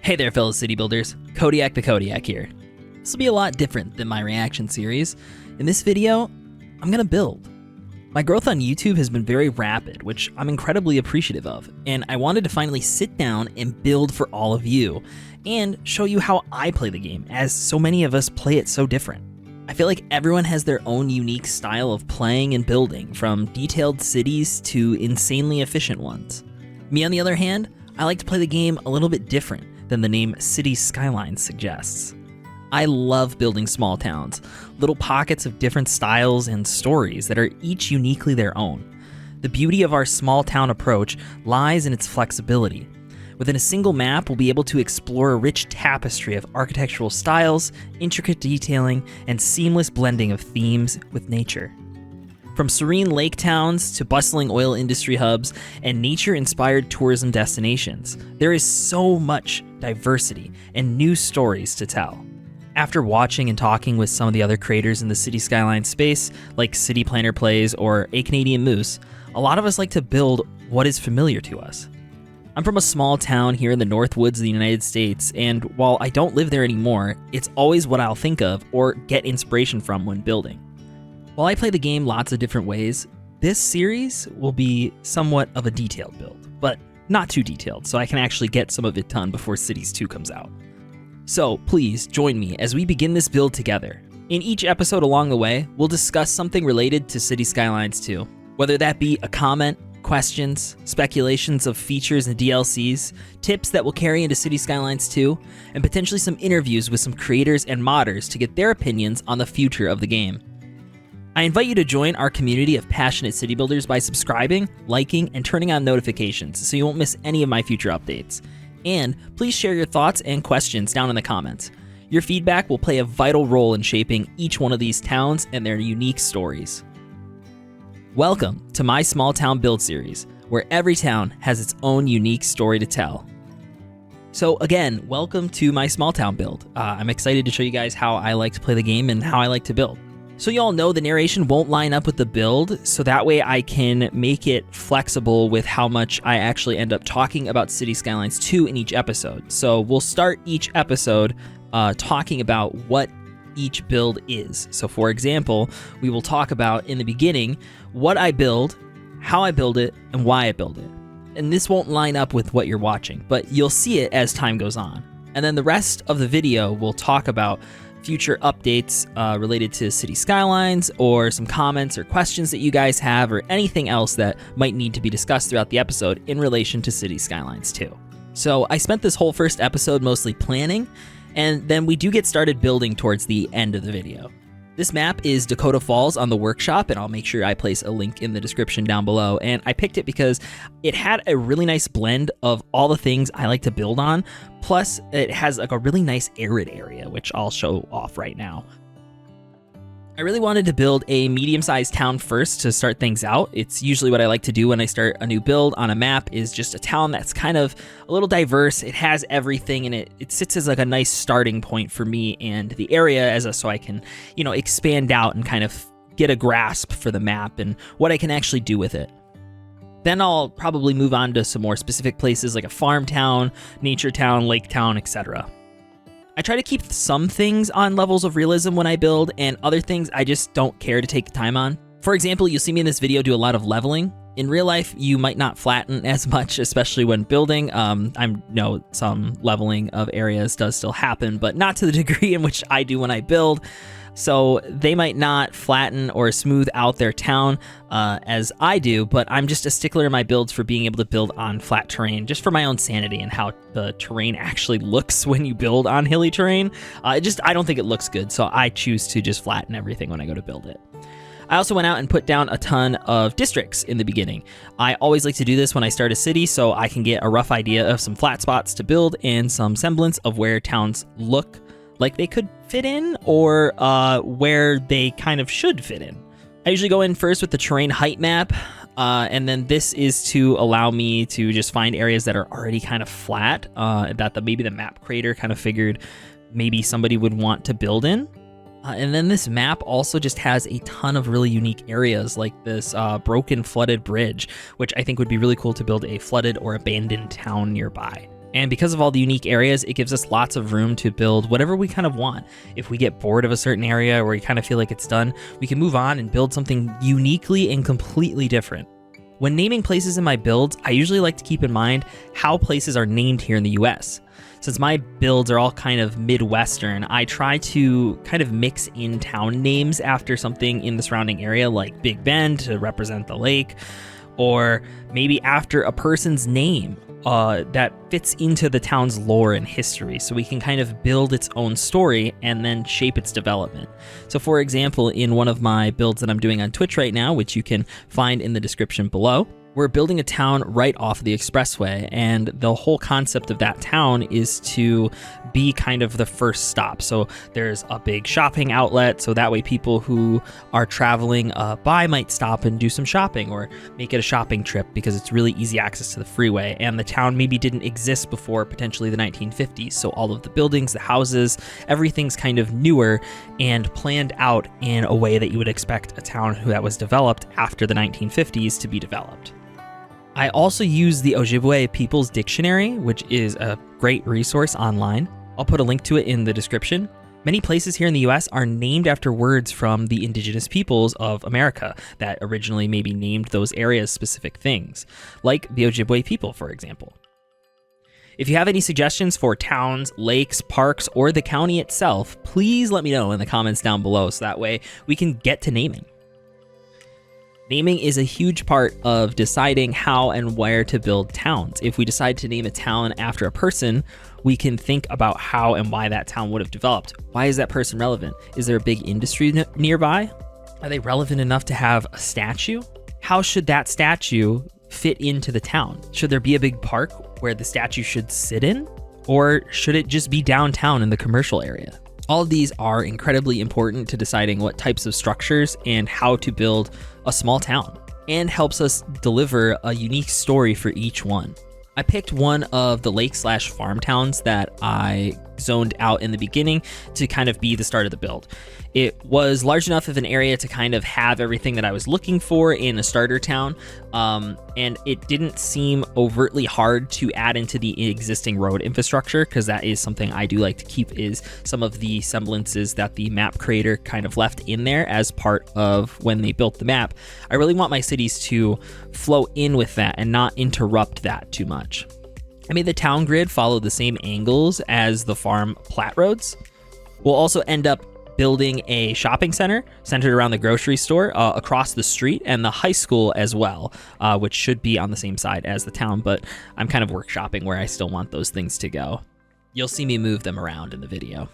Hey there, fellow city builders. CodiakTheKodiak here. This will be a lot different than my reaction series. In this video, I'm gonna build. My growth on YouTube has been very rapid, which I'm incredibly appreciative of, and I wanted to finally sit down and build for all of you, and show you how I play the game, as so many of us play it so different. I feel like everyone has their own unique style of playing and building, from detailed cities to insanely efficient ones. Me, on the other hand, I like to play the game a little bit different than the name Cities Skylines suggests. I love building small towns, little pockets of different styles and stories that are each uniquely their own. The beauty of our small town approach lies in its flexibility. Within a single map, we'll be able to explore a rich tapestry of architectural styles, intricate detailing, and seamless blending of themes with nature. From serene lake towns to bustling oil industry hubs and nature-inspired tourism destinations, there is so much diversity and new stories to tell. After watching and talking with some of the other creators in the City Skylines space, like City Planner Plays or A Canadian Moose, a lot of us like to build what is familiar to us. I'm from a small town here in the North Woods of the United States, and while I don't live there anymore, it's always what I'll think of or get inspiration from when building. While I play the game lots of different ways, this series will be somewhat of a detailed build, but not too detailed, so I can actually get some of it done before Cities 2 comes out. So please join me as we begin this build together. In each episode along the way, we'll discuss something related to City Skylines 2, whether that be a comment, questions, speculations of features and DLCs, tips that will carry into City Skylines 2, and potentially some interviews with some creators and modders to get their opinions on the future of the game. I invite you to join our community of passionate city builders by subscribing, liking, and turning on notifications so you won't miss any of my future updates. And please share your thoughts and questions down in the comments. Your feedback will play a vital role in shaping each one of these towns and their unique stories. Welcome to my small town build series, where every town has its own unique story to tell. So again, welcome to my small town build. I'm excited to show you guys how I like to play the game and how I like to build. So you all know the narration won't line up with the build, so that way I can make it flexible with how much I actually end up talking about City Skylines 2 in each episode. So we'll start each episode talking about what each build is. So for example, we will talk about in the beginning what I build, how I build it, and why I build it. And this won't line up with what you're watching, but you'll see it as time goes on. And then the rest of the video will talk about future updates related to City Skylines, or some comments or questions that you guys have, or anything else that might need to be discussed throughout the episode in relation to City Skylines 2. So I spent this whole first episode mostly planning, and then we do get started building towards the end of the video. This map is Dakota Falls on the workshop, and I'll make sure I place a link in the description down below. And I picked it because it had a really nice blend of all the things I like to build on, plus it has like a really nice arid area, which I'll show off right now. I really wanted to build a medium-sized town first to start things out. It's usually what I like to do when I start a new build on a map, is just a town that's kind of a little diverse. It has everything, and it sits as like a nice starting point for me and the area so I can, expand out and kind of get a grasp for the map and what I can actually do with it. Then I'll probably move on to some more specific places like a farm town, nature town, lake town, etc. I try to keep some things on levels of realism when I build, and other things I just don't care to take the time on. For example, you'll see me in this video do a lot of leveling. In real life, you might not flatten as much, especially when building. I know some leveling of areas does still happen, but not to the degree in which I do when I build. So they might not flatten or smooth out their town as I do, but I'm just a stickler in my builds for being able to build on flat terrain, just for my own sanity and how the terrain actually looks when you build on hilly terrain. I don't think it looks good, so I choose to just flatten everything when I go to build it. I also went out and put down a ton of districts in the beginning. I always like to do this when I start a city, so I can get a rough idea of some flat spots to build and some semblance of where towns look like they could fit in, or where they kind of should fit in. I usually go in first with the terrain height map, and then this is to allow me to just find areas that are already kind of flat, that maybe the map creator kind of figured maybe somebody would want to build in. And then this map also just has a ton of really unique areas, like this broken flooded bridge, which I think would be really cool to build a flooded or abandoned town nearby. And because of all the unique areas, it gives us lots of room to build whatever we kind of want. If we get bored of a certain area or we kind of feel like it's done, we can move on and build something uniquely and completely different. When naming places in my builds, I usually like to keep in mind how places are named here in the US. Since my builds are all kind of Midwestern, I try to kind of mix in town names after something in the surrounding area, like Big Bend to represent the lake, or maybe after a person's name that fits into the town's lore and history, so we can kind of build its own story and then shape its development. So for example, in one of my builds that I'm doing on Twitch right now, which you can find in the description below, we're building a town right off of the expressway, and the whole concept of that town is to be kind of the first stop. So there's a big shopping outlet, so that way people who are traveling by might stop and do some shopping or make it a shopping trip because it's really easy access to the freeway. And the town maybe didn't exist before potentially the 1950s, so all of the buildings, the houses, everything's kind of newer and planned out in a way that you would expect a town that was developed after the 1950s to be developed. I also use the Ojibwe People's Dictionary, which is a great resource online. I'll put a link to it in the description. Many places here in the US are named after words from the indigenous peoples of America that originally maybe named those areas specific things, like the Ojibwe people, for example. If you have any suggestions for towns, lakes, parks, or the county itself, please let me know in the comments down below so that way we can get to naming. Naming is a huge part of deciding how and where to build towns. If we decide to name a town after a person, we can think about how and why that town would have developed. Why is that person relevant? Is there a big industry nearby? Are they relevant enough to have a statue? How should that statue fit into the town? Should there be a big park where the statue should sit in? Or should it just be downtown in the commercial area? All of these are incredibly important to deciding what types of structures and how to build a small town, and helps us deliver a unique story for each one. I picked one of the lake/farm towns that I zoned out in the beginning to kind of be the start of the build. It was large enough of an area to kind of have everything that I was looking for in a starter town, and it didn't seem overtly hard to add into the existing road infrastructure, because that is something I do like to keep, is some of the semblances that the map creator kind of left in there as part of when they built the map. I really want my cities to flow in with that and not interrupt that too much. I made the town grid follow the same angles as the farm plat roads. We'll also end up building a shopping center centered around the grocery store across the street, and the high school as well, which should be on the same side as the town, but I'm kind of workshopping where I still want those things to go. You'll see me move them around in the video.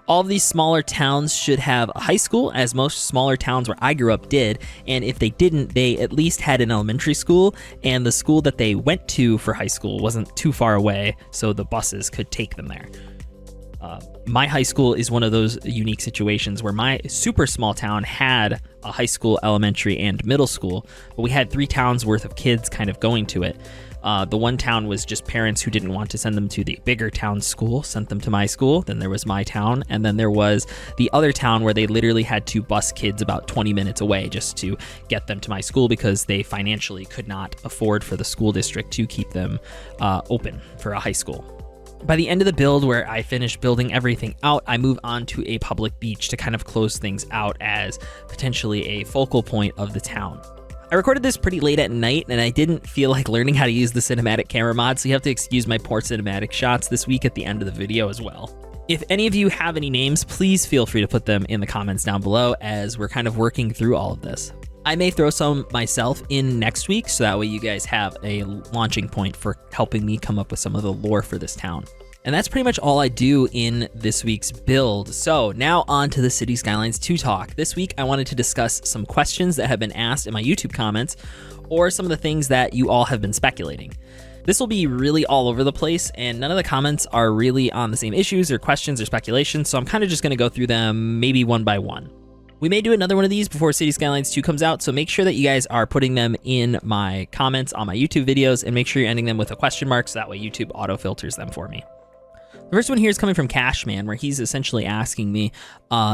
All of these smaller towns should have a high school, as most smaller towns where I grew up did, and if they didn't, they at least had an elementary school, and the school that they went to for high school wasn't too far away, so the buses could take them there. My high school is one of those unique situations where my super small town had a high school, elementary, and middle school, but we had 3 towns worth of kids kind of going to it. The one town was just parents who didn't want to send them to the bigger town school, sent them to my school. Then there was my town, and then there was the other town where they literally had to bus kids about 20 minutes away just to get them to my school because they financially could not afford for the school district to keep them open for a high school. By the end of the build, where I finish building everything out, I move on to a public beach to kind of close things out as potentially a focal point of the town. I recorded this pretty late at night, and I didn't feel like learning how to use the cinematic camera mod, so you have to excuse my poor cinematic shots this week at the end of the video as well. If any of you have any names, please feel free to put them in the comments down below as we're kind of working through all of this. I may throw some myself in next week, so that way you guys have a launching point for helping me come up with some of the lore for this town. And that's pretty much all I do in this week's build. So now on to the Cities Skylines 2 talk. This week I wanted to discuss some questions that have been asked in my YouTube comments, or some of the things that you all have been speculating. This will be really all over the place, and none of the comments are really on the same issues or questions or speculations, so I'm kind of just going to go through them maybe one by one. We may do another one of these before Cities Skylines 2 comes out, so make sure that you guys are putting them in my comments on my YouTube videos, and make sure you're ending them with a question mark so that way YouTube auto-filters them for me. The first one here is coming from Cashman, where he's essentially asking me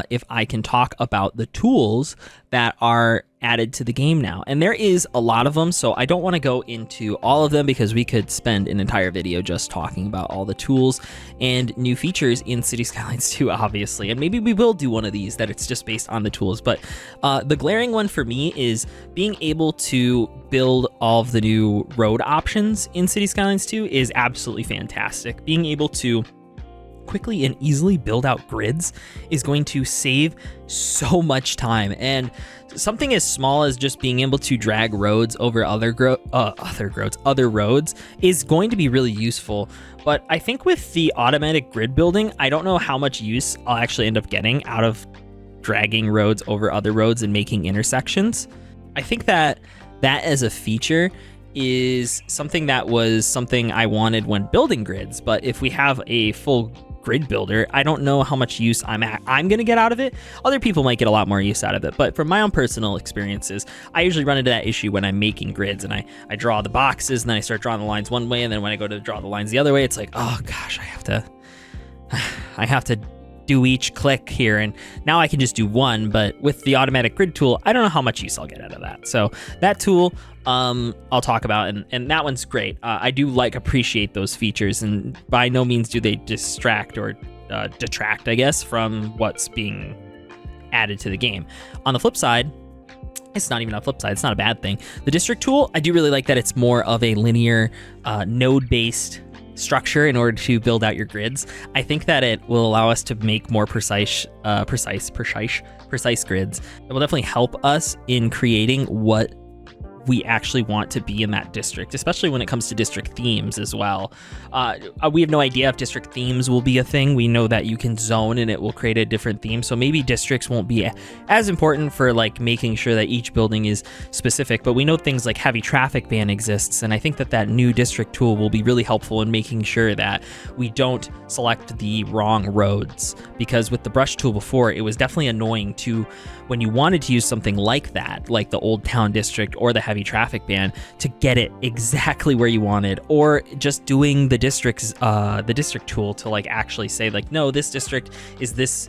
if I can talk about the tools that are added to the game now. And there is a lot of them, so I don't want to go into all of them because we could spend an entire video just talking about all the tools and new features in Cities Skylines 2, obviously. And maybe we will do one of these that it's just based on the tools. But the glaring one for me is being able to build all of the new road options in Cities Skylines 2 is absolutely fantastic. Being able to quickly and easily build out grids is going to save so much time, and something as small as just being able to drag roads over other roads is going to be really useful. But I think with the automatic grid building, I don't know how much use I'll actually end up getting out of dragging roads over other roads and making intersections. I think that as a feature is something that was something I wanted when building grids, but if we have a full grid builder, I don't know how much use I'm going to get out of it. Other people might get a lot more use out of it, but from my own personal experiences, I usually run into that issue when I'm making grids and I draw the boxes and then I start drawing the lines one way, and then when I go to draw the lines the other way, it's like, oh gosh, I have to do each click here, and now I can just do one. But with the automatic grid tool, I don't know how much use I'll get out of that. So that tool I'll talk about, and that one's great. I do appreciate those features, and by no means do they distract or detract, I guess, from what's being added to the game. On the flip side, it's not even a flip side, it's not a bad thing. The district tool, I do really like that it's more of a linear node-based structure in order to build out your grids. I think that it will allow us to make more precise grids. It will definitely help us in creating what we actually want to be in that district, especially when it comes to district themes as well. We have no idea if district themes will be a thing. We know that you can zone and it will create a different theme, so maybe districts won't be as important for making sure that each building is specific, but we know things like heavy traffic ban exists, and I think that new district tool will be really helpful in making sure that we don't select the wrong roads, because with the brush tool before, it was definitely annoying to, when you wanted to use something like that, like the Old Town District or the heavy traffic ban, to get it exactly where you wanted, or just doing the district tool to actually say no, this district is this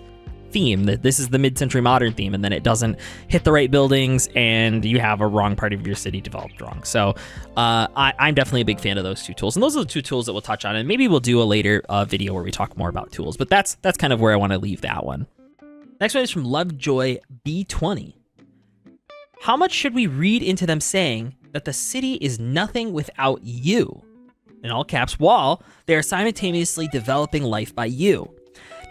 theme, that this is the mid-century modern theme, and then it doesn't hit the right buildings and you have a wrong part of your city developed wrong. So I'm definitely a big fan of those two tools, and those are the two tools that we'll touch on, and maybe we'll do a later video where we talk more about tools, but that's kind of where I want to leave that one. Next one is from Lovejoy B20. How much should we read into them saying that the city is nothing without you? In all caps, while they are simultaneously developing life by you.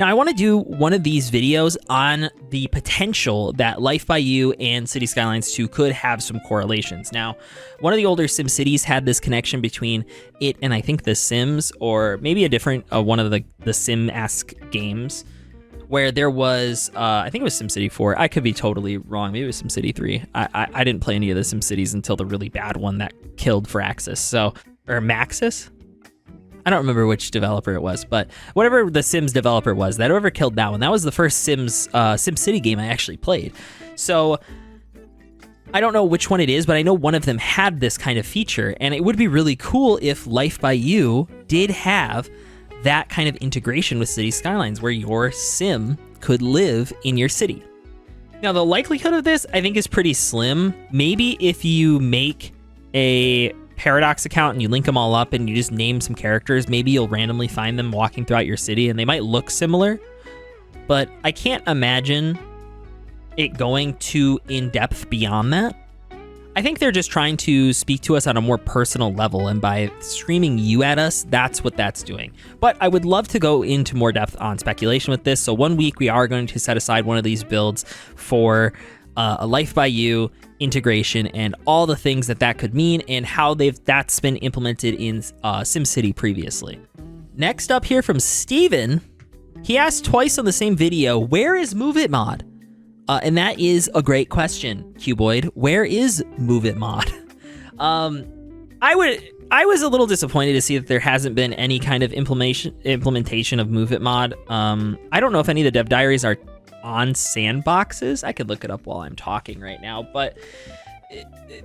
Now, I want to do one of these videos on the potential that Life by You and Cities Skylines 2 could have some correlations. Now, one of the older SimCities had this connection between it and I think The Sims, or maybe a different one of the Sim-esque games, where there was, I think it was SimCity 4. I could be totally wrong. Maybe it was SimCity 3. I didn't play any of the SimCities until the really bad one that killed Firaxis. Or Maxis? I don't remember which developer it was, but whatever the Sims developer was, that whoever killed that one, that was the first SimCity game I actually played. So I don't know which one it is, but I know one of them had this kind of feature, and it would be really cool if Life by You did have that kind of integration with Cities Skylines, where your sim could live in your city. Now, the likelihood of this, I think, is pretty slim. Maybe if you make a Paradox account and you link them all up and you just name some characters, maybe you'll randomly find them walking throughout your city, and they might look similar, but I can't imagine it going too in-depth beyond that. I think they're just trying to speak to us on a more personal level, and by screaming you at us, that's what that's doing. But I would love to go into more depth on speculation with this, so one week we are going to set aside one of these builds for a Life by You integration and all the things that could mean and how that's been implemented in SimCity previously. Next up here from Steven, he asked twice on the same video, where is Move It Mod? And that is a great question, Cuboid. Where is Move It Mod? I was a little disappointed to see that there hasn't been any kind of implementation of Move It Mod. I don't know if any of the dev diaries are on sandboxes. I could look it up while I'm talking right now, but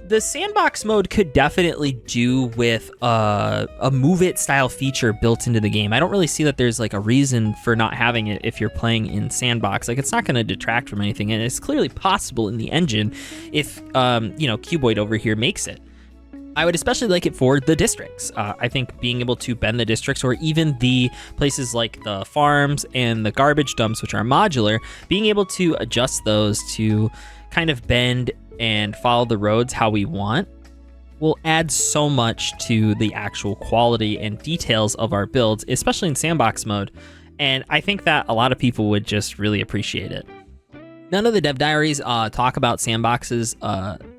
the sandbox mode could definitely do with a move it style feature built into the game. I don't really see that there's like a reason for not having it if you're playing in sandbox. Like, it's not going to detract from anything, and it's clearly possible in the engine if Cuboid over here makes it. I would especially like it for the districts. I think being able to bend the districts, or even the places like the farms and the garbage dumps, which are modular, being able to adjust those to kind of bend and follow the roads how we want, will add so much to the actual quality and details of our builds, especially in sandbox mode. And I think that a lot of people would just really appreciate it. None of the dev diaries talk about sandboxes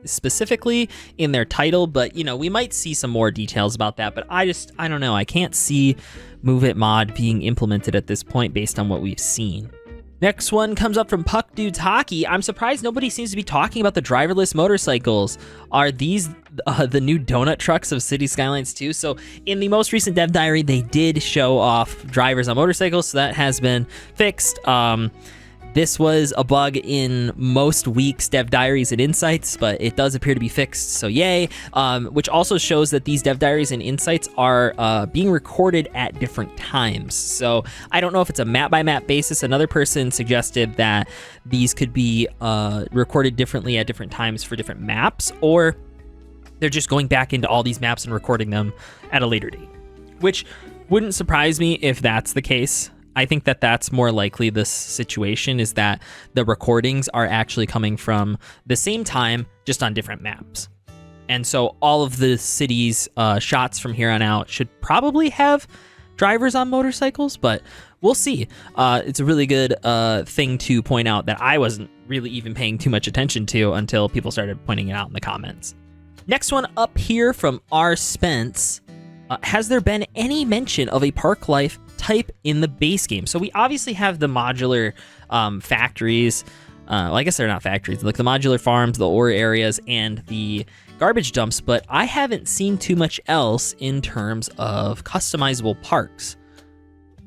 specifically in their title, but we might see some more details about that. But I don't know. I can't see Move It mod being implemented at this point based on what we've seen. Next one comes up from Puck Dudes Hockey. I'm surprised nobody seems to be talking about the driverless motorcycles. Are these the new donut trucks of Cities Skylines 2? So in the most recent dev diary, they did show off drivers on motorcycles, so that has been fixed. This was a bug in most weeks' dev diaries and insights, but it does appear to be fixed, so yay. Which also shows that these dev diaries and insights are being recorded at different times. So I don't know if it's a map-by-map basis. Another person suggested that these could be recorded differently at different times for different maps, or they're just going back into all these maps and recording them at a later date, which wouldn't surprise me if that's the case. I think that that's more likely this situation, is that the recordings are actually coming from the same time, just on different maps. And so all of the city's shots from here on out should probably have drivers on motorcycles, but we'll see. It's a really good thing to point out that I wasn't really even paying too much attention to until people started pointing it out in the comments. Next one up here from R. Spence. Has there been any mention of a park life type in the base game? So we obviously have the modular factories. Well, I guess they're not factories, like the modular farms, the ore areas, and the garbage dumps, but I haven't seen too much else in terms of customizable parks.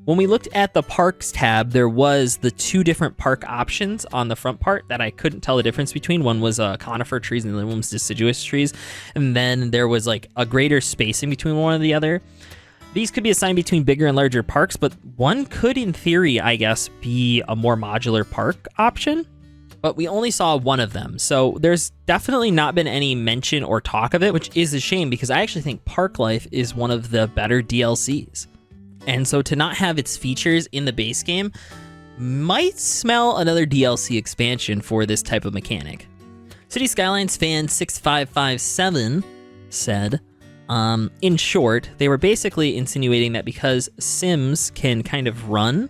When we looked at the parks tab, there was the two different park options on the front part that I couldn't tell the difference between. One was conifer trees and the other one was deciduous trees. And then there was like a greater spacing between one and the other. These could be assigned between bigger and larger parks, but one could, in theory, I guess, be a more modular park option. But we only saw one of them. So there's definitely not been any mention or talk of it, which is a shame because I actually think Park Life is one of the better DLCs. And so to not have its features in the base game might smell another DLC expansion for this type of mechanic. City Skylines fan 6557 said, in short, they were basically insinuating that because Sims can kind of run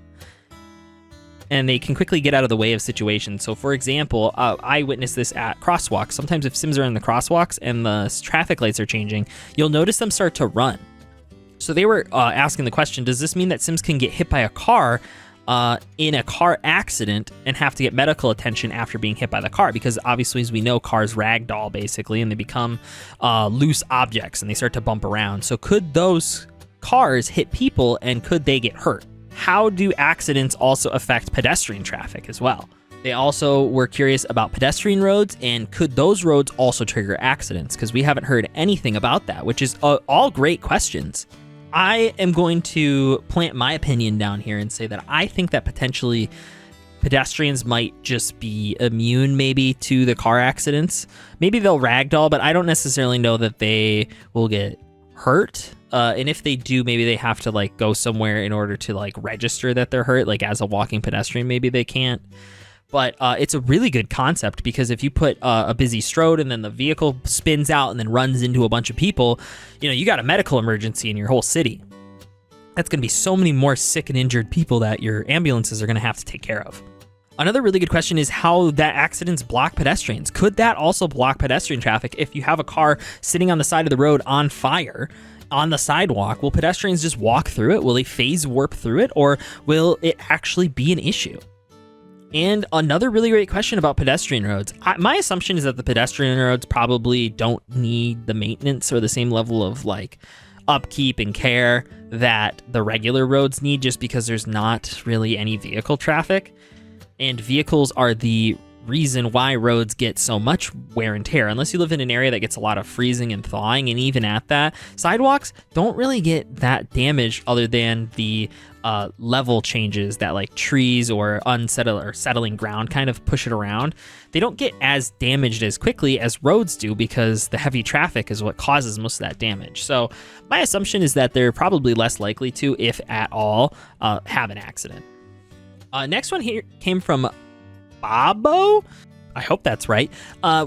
and they can quickly get out of the way of situations. So for example, I witnessed this at crosswalks. Sometimes if Sims are in the crosswalks and the traffic lights are changing, you'll notice them start to run. So they were asking the question, does this mean that Sims can get hit by a car in a car accident and have to get medical attention after being hit by the car? Because obviously, as we know, cars ragdoll basically, and they become loose objects and they start to bump around. So could those cars hit people and could they get hurt? How do accidents also affect pedestrian traffic as well? They also were curious about pedestrian roads, and could those roads also trigger accidents? Because we haven't heard anything about that, which is all great questions. I am going to plant my opinion down here and say that I think that potentially pedestrians might just be immune maybe to the car accidents. Maybe they'll ragdoll, but I don't necessarily know that they will get hurt. And if they do, maybe they have to like go somewhere in order to like register that they're hurt. Like as a walking pedestrian, maybe they can't. But it's a really good concept because if you put a busy road and then the vehicle spins out and then runs into a bunch of people, you got a medical emergency in your whole city. That's going to be so many more sick and injured people that your ambulances are going to have to take care of. Another really good question is how that accidents block pedestrians. Could that also block pedestrian traffic if you have a car sitting on the side of the road on fire on the sidewalk? Will pedestrians just walk through it? Will they phase warp through it? Or will it actually be an issue? And another really great question about pedestrian roads. My assumption is that the pedestrian roads probably don't need the maintenance or the same level of like upkeep and care that the regular roads need, just because there's not really any vehicle traffic. And vehicles are the reason why roads get so much wear and tear, unless you live in an area that gets a lot of freezing and thawing. And even at that, sidewalks don't really get that damaged other than the level changes that like trees or settling ground kind of push it around. They don't get as damaged as quickly as roads do because the heavy traffic is what causes most of that damage. So my assumption is that they're probably less likely to, if at all, have an accident. Next one here came from Babo, I hope that's right,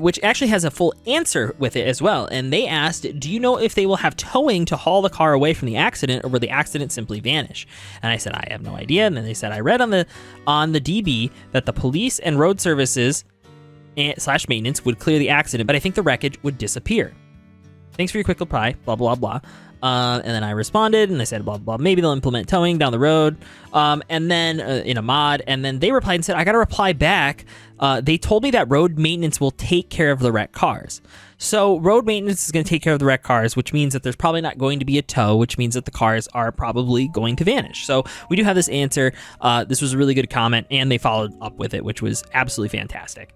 which actually has a full answer with it as well. And they asked, do you know if they will have towing to haul the car away from the accident, or will the accident simply vanish? And I said, I have no idea. And then they said, I read on the DB that the police and road services / maintenance would clear the accident, but I think the wreckage would disappear. Thanks for your quick reply, blah, blah, blah. And then I responded and I said, blah, blah, maybe they'll implement towing down the road. And then in a mod, and then they replied and said, I got to reply back. They told me that road maintenance will take care of the wrecked cars. So road maintenance is going to take care of the wrecked cars, which means that there's probably not going to be a tow, which means that the cars are probably going to vanish. So we do have this answer. This was a really good comment, and they followed up with it, which was absolutely fantastic.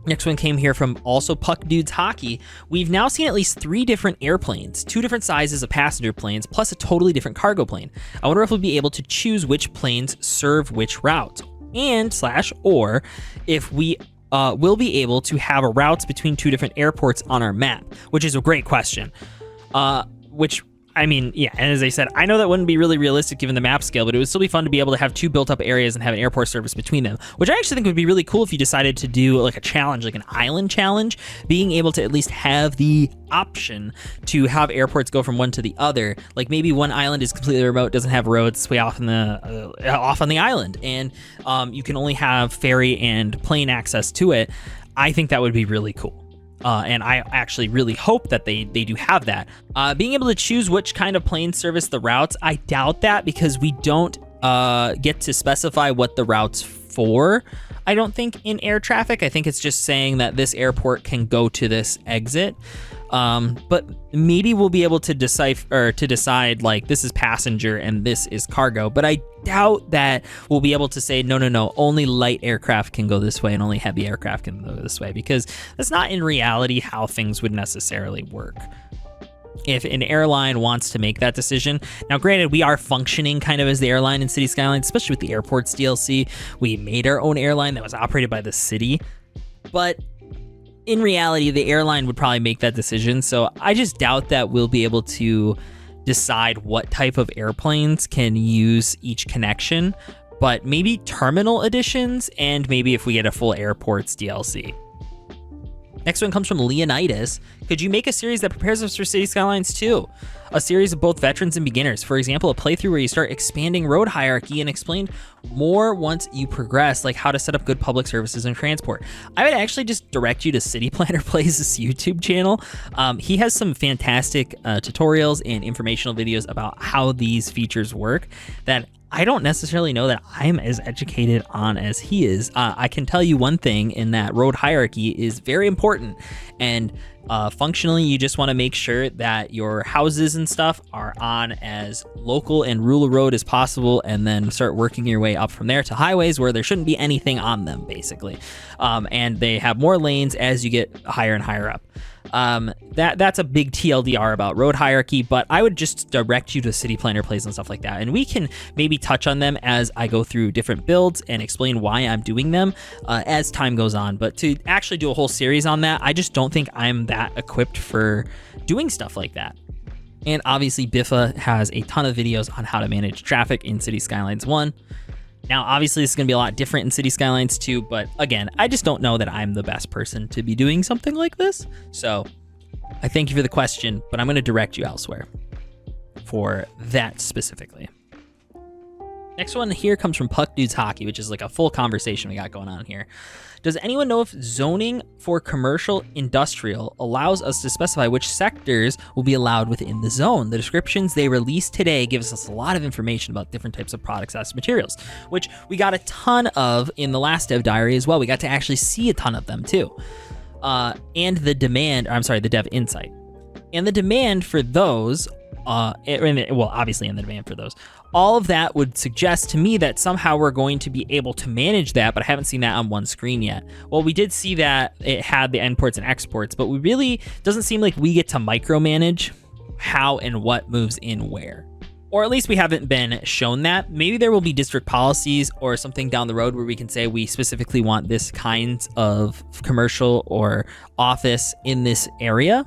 Next one came here from also Puck Dudes Hockey. We've now seen at least 3 different airplanes, 2 different sizes of passenger planes, plus a totally different cargo plane. I wonder if we'll be able to choose which planes serve which routes, and / or if we will be able to have a routes between 2 different airports on our map, which is a great question. Which, I mean, yeah, and as I said, I know that wouldn't be really realistic given the map scale, but it would still be fun to be able to have 2 built up areas and have an airport service between them, which I actually think would be really cool if you decided to do like a challenge, like an island challenge, being able to at least have the option to have airports go from one to the other. Like maybe one island is completely remote, doesn't have roads, it's way off on the island, and you can only have ferry and plane access to it. I think that would be really cool. And I actually really hope that they do have that. Being able to choose which kind of plane service the routes, I doubt that, because we don't get to specify what the route's for. I don't think in air traffic. I think it's just saying that this airport can go to this exit. But maybe we'll be able to decide like this is passenger and this is cargo. But I doubt that we'll be able to say no, only light aircraft can go this way and only heavy aircraft can go this way, because that's not in reality how things would necessarily work. If an airline wants to make that decision. Now, granted, we are functioning kind of as the airline in Cities Skylines, especially with the airports DLC. We made our own airline that was operated by the city, but in reality, the airline would probably make that decision. So I just doubt that we'll be able to decide what type of airplanes can use each connection, but maybe terminal additions, and maybe if we get a full airports DLC. Next one comes from Leonidas. Could you make a series that prepares us for Cities Skylines 2? A series of both veterans and beginners. For example, a playthrough where you start expanding road hierarchy and explain more once you progress, like how to set up good public services and transport. I would actually just direct you to City Planner Plays' YouTube channel. He has some fantastic tutorials and informational videos about how these features work that I don't necessarily know that I'm as educated on as he is. I can tell you one thing, in that road hierarchy is very important, and functionally you just want to make sure that your houses and stuff are on as local and rural road as possible, and then start working your way up from there to highways where there shouldn't be anything on them, basically. And they have more lanes as you get higher and higher up. That's a big TLDR about road hierarchy, but I would just direct you to City Planner Plays and stuff like that, and we can maybe touch on them as I go through different builds and explain why I'm doing them as time goes on. But to actually do a whole series on that, I just don't think I'm that equipped for doing stuff like that. And obviously Biffa has a ton of videos on how to manage traffic in Cities Skylines 1. Now, obviously, this is going to be a lot different in Cities Skylines 2, but again, I just don't know that I'm the best person to be doing something like this. So I thank you for the question, but I'm going to direct you elsewhere for that specifically. Next one here comes from Puck Dudes Hockey, which is like a full conversation we got going on here. Does anyone know if zoning for commercial industrial allows us to specify which sectors will be allowed within the zone? The descriptions they released today gives us a lot of information about different types of products as materials, which we got a ton of in the last dev diary as well. We got to actually see a ton of them too. And the dev insight. And the demand for those well, obviously in the demand for those. All of that would suggest to me that somehow we're going to be able to manage that, but I haven't seen that on one screen yet. Well, we did see that it had the imports and exports, but we really doesn't seem like we get to micromanage how and what moves in where. Or at least we haven't been shown that. Maybe there will be district policies or something down the road where we can say we specifically want this kind of commercial or office in this area.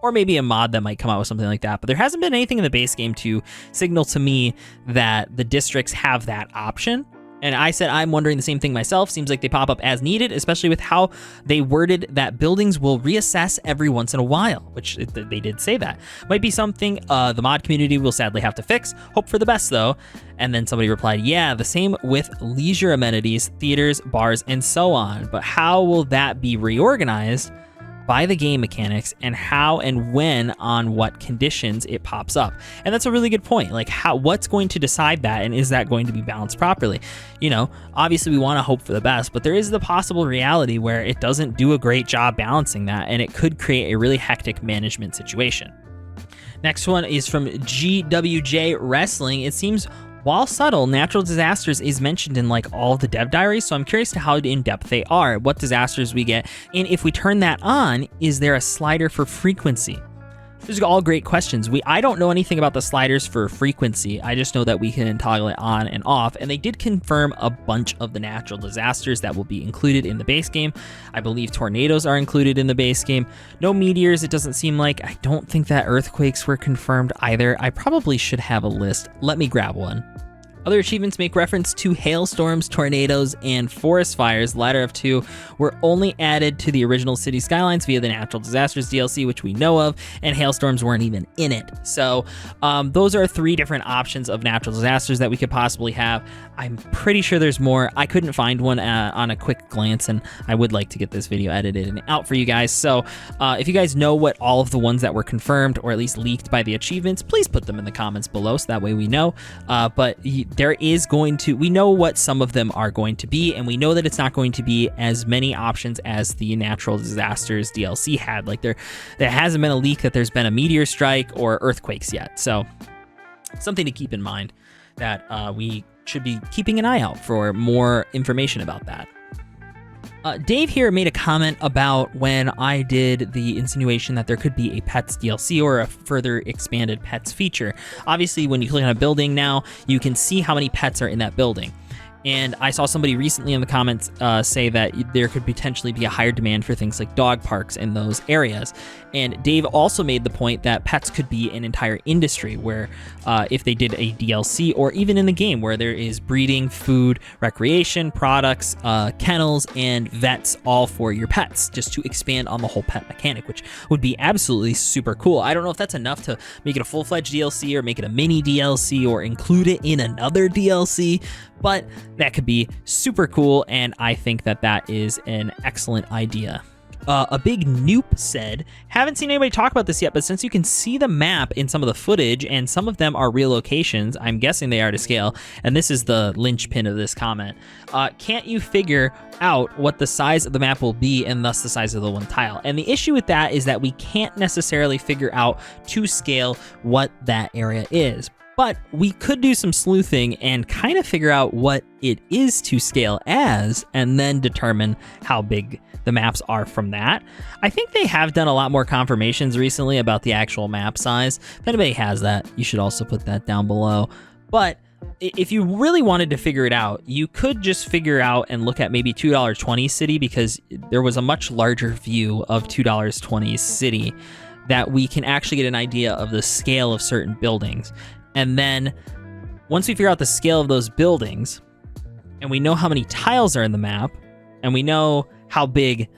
Or maybe a mod that might come out with something like that. But there hasn't been anything in the base game to signal to me that the districts have that option. And I said I'm wondering the same thing myself. Seems like they pop up as needed, especially with how they worded that buildings will reassess every once in a while, which they did say that. Might be something the mod community will sadly have to fix. Hope for the best, though. And then somebody replied, yeah, the same with leisure amenities, theaters, bars, and so on. But how will that be reorganized by the game mechanics, and how and when on what conditions it pops up? And that's a really good point. Like, what's going to decide that, and is that going to be balanced properly? You know, obviously we want to hope for the best, but there is the possible reality where it doesn't do a great job balancing that, and it could create a really hectic management situation. Next one is from GWJ Wrestling. It seems, while subtle, natural disasters is mentioned in like all the dev diaries, so I'm curious to how in-depth they are, what disasters we get, and if we turn that on, is there a slider for frequency? These are all great questions. I don't know anything about the sliders for frequency. I just know that we can toggle it on and off, and they did confirm a bunch of the natural disasters that will be included in the base game. I believe tornadoes are included in the base game. No meteors, it doesn't seem like. I don't think that earthquakes were confirmed either. I probably should have a list. Let me grab one. Other achievements make reference to hailstorms, tornadoes, and forest fires. The latter of two were only added to the original Cities Skylines via the Natural Disasters DLC, which we know of, and hailstorms weren't even in it. So those are three different options of natural disasters that we could possibly have. I'm pretty sure there's more. I couldn't find one on a quick glance, and I would like to get this video edited and out for you guys. So if you guys know what all of the ones that were confirmed or at least leaked by the achievements, please put them in the comments below so that way we know. But there is we know what some of them are going to be, and we know that it's not going to be as many options as the Natural Disasters DLC had. Like there hasn't been a leak that there's been a meteor strike or earthquakes yet. So something to keep in mind that we should be keeping an eye out for more information about that. Dave here made a comment about when I did the insinuation that there could be a pets DLC or a further expanded pets feature. Obviously, when you click on a building now, you can see how many pets are in that building. And I saw somebody recently in the comments say that there could potentially be a higher demand for things like dog parks in those areas. And Dave also made the point that pets could be an entire industry where if they did a DLC or even in the game where there is breeding, food, recreation, products, kennels, and vets all for your pets, just to expand on the whole pet mechanic, which would be absolutely super cool. I don't know if that's enough to make it a full-fledged DLC or make it a mini DLC or include it in another DLC, but that could be super cool, and I think that that is an excellent idea. A big Noop said, haven't seen anybody talk about this yet, but since you can see the map in some of the footage, and some of them are real locations, I'm guessing they are to scale, and this is the linchpin of this comment, can't you figure out what the size of the map will be and thus the size of the one tile? And the issue with that is that we can't necessarily figure out to scale what that area is. But we could do some sleuthing and kind of figure out what it is to scale as, and then determine how big the maps are from that. I think they have done a lot more confirmations recently about the actual map size. If anybody has that, you should also put that down below. But if you really wanted to figure it out, you could just figure out and look at maybe $2.20 City, because there was a much larger view of $2.20 City that we can actually get an idea of the scale of certain buildings. And then once we figure out the scale of those buildings, and we know how many tiles are in the map, and we know how big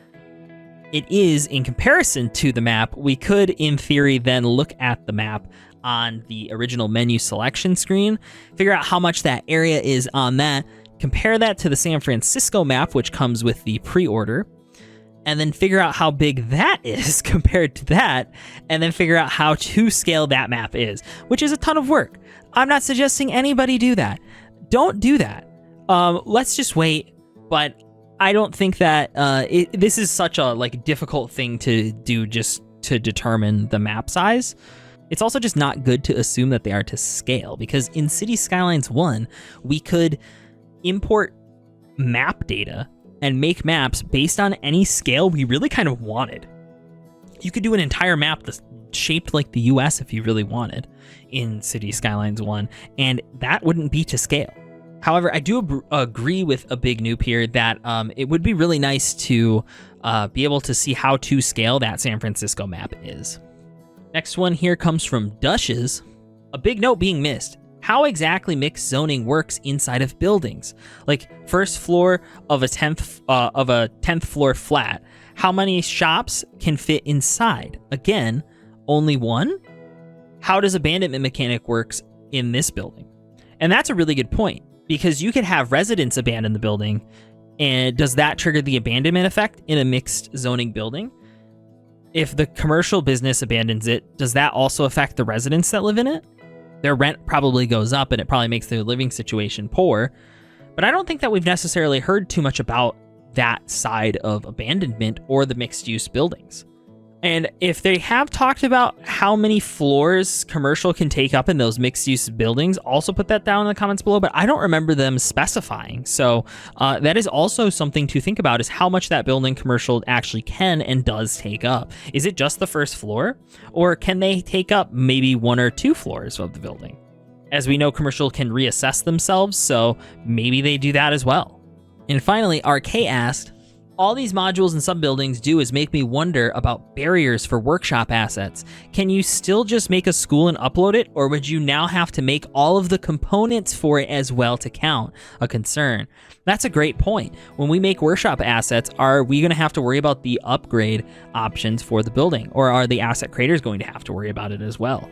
it is in comparison to the map, we could, in theory, then look at the map on the original menu selection screen, figure out how much that area is on that, compare that to the San Francisco map, which comes with the pre-order, and then figure out how big that is compared to that, and then figure out how to scale that map is, which is a ton of work. I'm not suggesting anybody do that. Don't do that. Let's just wait, but I don't think that this is such a difficult thing to do just to determine the map size. It's also just not good to assume that they are to scale, because in Cities Skylines 1, we could import map data and make maps based on any scale we really kind of wanted. You could do an entire map that's shaped like the US if you really wanted in Cities Skylines 1, and that wouldn't be to scale. However, I do agree with a big noob here that it would be really nice to be able to see how to scale that San Francisco map is. Next one here comes from Dushes. A big note being missed: how exactly mixed zoning works inside of buildings. Like first floor of a 10th floor flat. How many shops can fit inside? Again, only one? How does abandonment mechanic works in this building? And that's a really good point, because you could have residents abandon the building, and does that trigger the abandonment effect in a mixed zoning building? If the commercial business abandons it, does that also affect the residents that live in it? Their rent probably goes up and it probably makes their living situation poor, but I don't think that we've necessarily heard too much about that side of abandonment or the mixed use buildings. And if they have talked about how many floors commercial can take up in those mixed use buildings, also put that down in the comments below, but I don't remember them specifying. So that is also something to think about, is how much that building commercial actually can and does take up. Is it just the first floor, or can they take up maybe 1 or 2 floors of the building? As we know, commercial can reassess themselves, so maybe they do that as well. And finally, RK asked, all these modules and sub-buildings do is make me wonder about barriers for workshop assets. Can you still just make a school and upload it, or would you now have to make all of the components for it as well to count? A concern. That's a great point. When we make workshop assets, are we going to have to worry about the upgrade options for the building, or are the asset creators going to have to worry about it as well?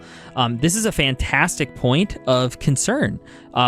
This is a fantastic point of concern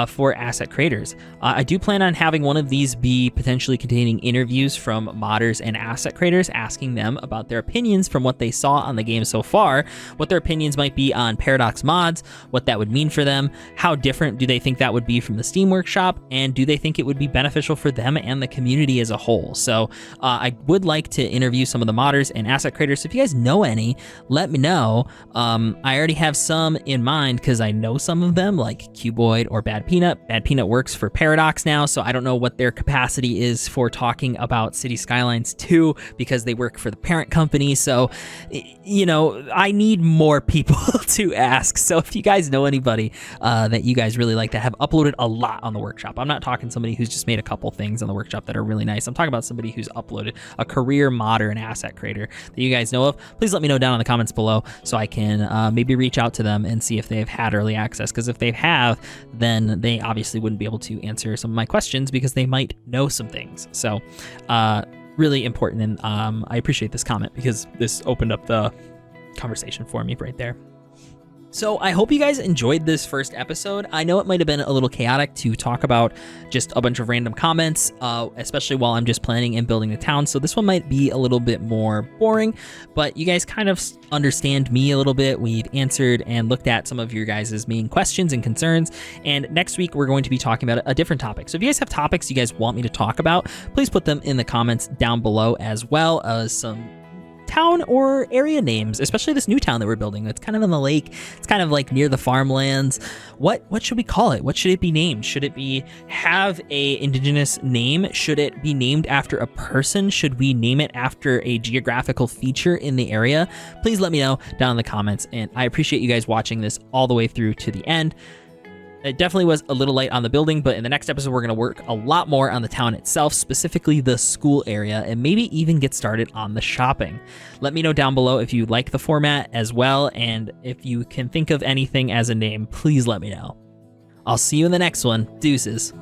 for asset creators. I do plan on having one of these be potentially containing interviews from modders and asset creators, asking them about their opinions from what they saw on the game so far, what their opinions might be on Paradox mods, what that would mean for them, how different do they think that would be from the Steam Workshop, and do they think it would be beneficial for them and the community as a whole. So I would like to interview some of the modders and asset creators. So if you guys know any, let me know. I already have some in mind because I know some of them, like Cuboid or Bad Peanut. Bad Peanut works for Paradox now, so I don't know what their capacity is for talking about Cities Skylines 2 because they work for the parent company. So, you know, I need more people to ask. So if you guys know anybody that you guys really like that have uploaded a lot on the workshop, I'm not talking somebody who's just made a couple things on the workshop that are really nice. I'm talking about somebody who's uploaded, a career modder and asset creator that you guys know of. Please let me know down in the comments below so I can maybe reach out to them and see if they've had early access. Because if they have, then they obviously wouldn't be able to answer some of my questions because they might know some things. So really important, and I appreciate this comment because this opened up the conversation for me right there. So I hope you guys enjoyed this first episode. I know it might have been a little chaotic to talk about just a bunch of random comments, especially while I'm just planning and building the town. So this one might be a little bit more boring, but you guys kind of understand me a little bit. We've answered and looked at some of your guys' main questions and concerns. And next week, we're going to be talking about a different topic. So if you guys have topics you guys want me to talk about, please put them in the comments down below, as well as some town or area names, especially this new town that we're building. It's kind of on the lake. It's kind of like near the farmlands. What should we call it? What should it be named? Should it be have a indigenous name? Should it be named after a person? Should we name it after a geographical feature in the area? Please let me know down in the comments, and I appreciate you guys watching this all the way through to the end. It definitely was a little light on the building, but in the next episode, we're going to work a lot more on the town itself, specifically the school area, and maybe even get started on the shopping. Let me know down below if you like the format as well, and if you can think of anything as a name, please let me know. I'll see you in the next one. Deuces.